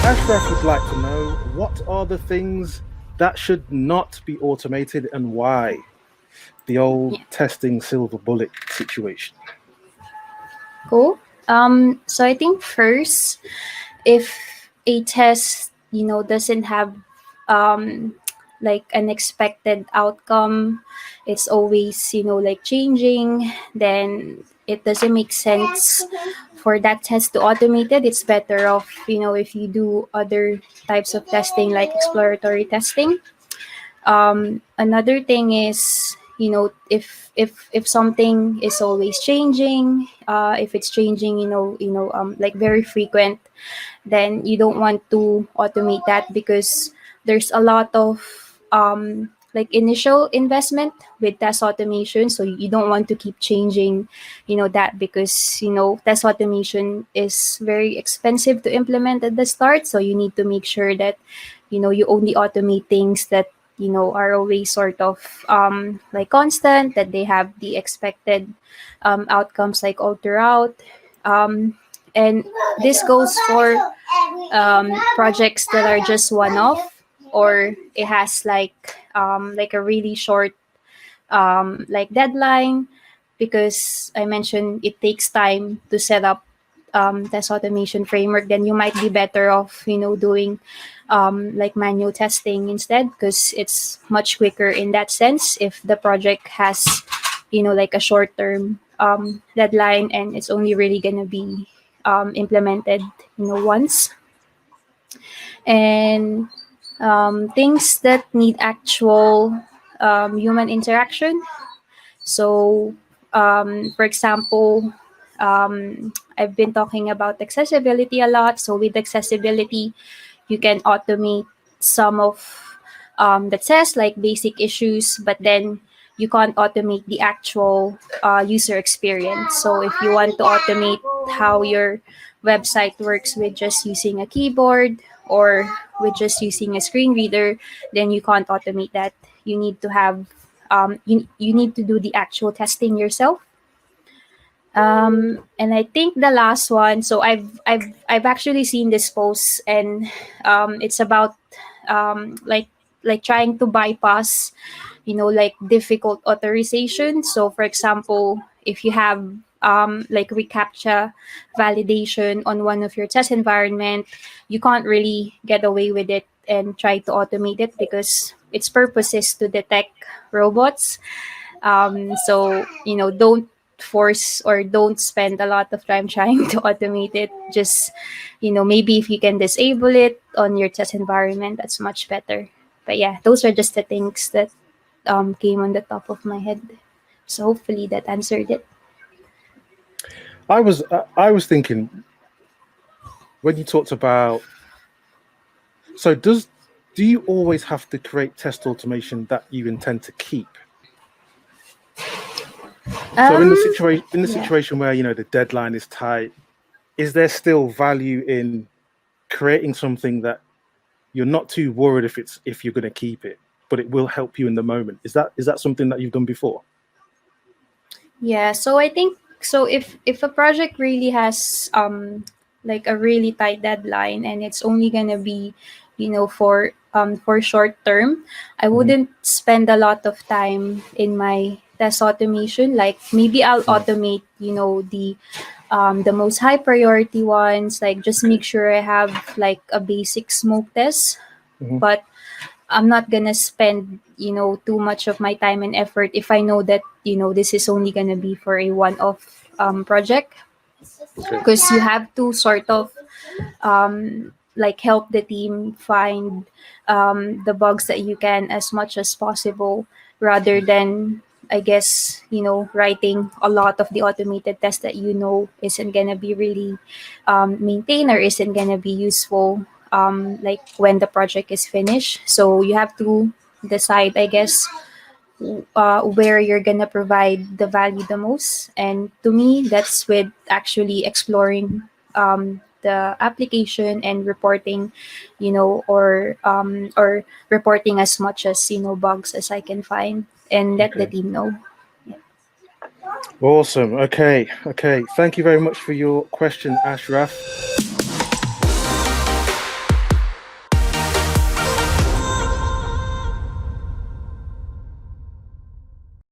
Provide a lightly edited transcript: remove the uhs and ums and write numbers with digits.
Ashraf would like to know what are the things that should not be automated and why? The old Yeah. testing silver bullet situation. Cool. So I think first, if a test, doesn't have um, like an expected outcome, it's always, like changing, then it doesn't make sense for that test to automate it. It's better off, if you do other types of testing like exploratory testing. Another thing is, if something is always changing, if it's changing, like very frequent, then you don't want to automate that because there's a lot of like initial investment with test automation, so you don't want to keep changing that, because test automation is very expensive to implement at the start. So you need to make sure that you only automate things that are always sort of like constant, that they have the expected outcomes like all throughout. And this goes for projects that are just one-off, or it has like a really short like deadline, because I mentioned it takes time to set up test automation framework. Then you might be better off doing like manual testing instead, because it's much quicker in that sense if the project has like a short term deadline, and it's only really going to be implemented once. And things that need actual human interaction. So for example, I've been talking about accessibility a lot. So with accessibility, you can automate some of the tests like basic issues, but then you can't automate the actual user experience. So if you want to automate how your website works with just using a keyboard or with just using a screen reader, then you can't automate that. You need to have you need to do the actual testing yourself. And I think the last one, so I've actually seen this post, and it's about like trying to bypass like difficult authorization. So for example, if you have like reCAPTCHA validation on one of your test environment, you can't really get away with it and try to automate it, because its purpose is to detect robots. So don't force or don't spend a lot of time trying to automate it. Just maybe if you can disable it on your test environment, that's much better. But yeah, those are just the things that came on the top of my head. So hopefully that answered it. I was thinking when you talked about, so do you always have to create test automation that you intend to keep? So in the Yeah. situation where the deadline is tight, is there still value in creating something that you're not too worried if you're going to keep it, but it will help you in the moment? Is that something that you've done before? Yeah, so I think, so if a project really has like a really tight deadline, and it's only gonna be for short term, I Hmm. wouldn't spend a lot of time in my test automation. Like maybe I'll automate the most high priority ones, like just make sure I have like a basic smoke test. Hmm. But I'm not gonna spend too much of my time and effort if I know that this is only gonna be for a one-off project, Okay. because you have to sort of like help the team find the bugs that you can as much as possible, rather than, I guess, writing a lot of the automated tests that isn't gonna be really maintained or isn't gonna be useful like when the project is finished. So you have to decide, I guess, where you're gonna provide the value the most. And to me, that's with actually exploring the application and reporting, or reporting as much as bugs as I can find, and let the Okay. team know. Awesome. Okay. Okay. Thank you very much for your question, Ashraf.